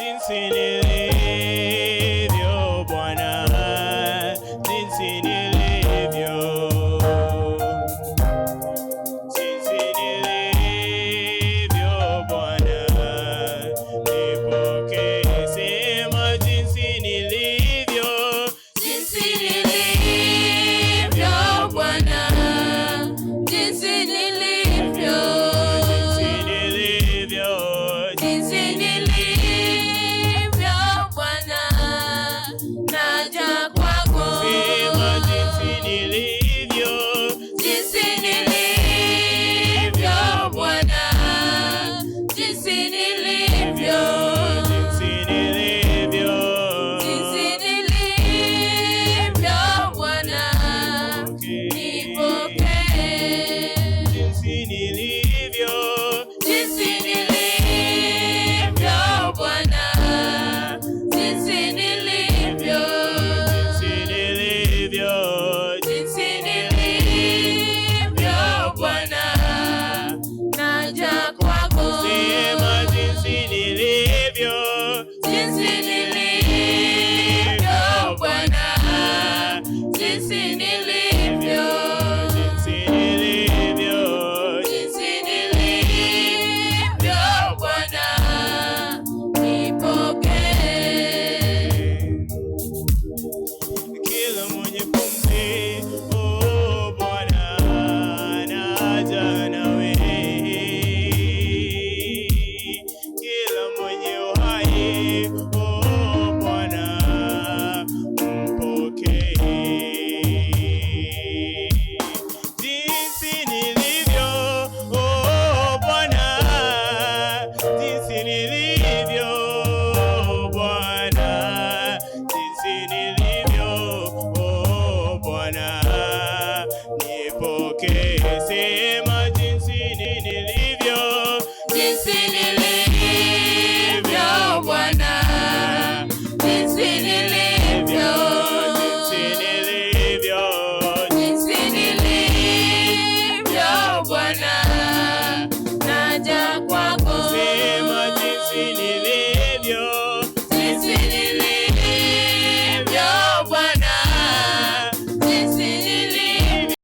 jinsi nilivyo Bwana, jinsi nilivyo, jinsi nilivyo Bwana, nipokee, sema jinsi nilivyo, jinsi nilivyo Bwana, jinsi nilivyo, jinsi nilivyo Bwana, naja kwako, sema jinsi nilivyo, jinsi nilivyo Bwana, jinsi nilivyo.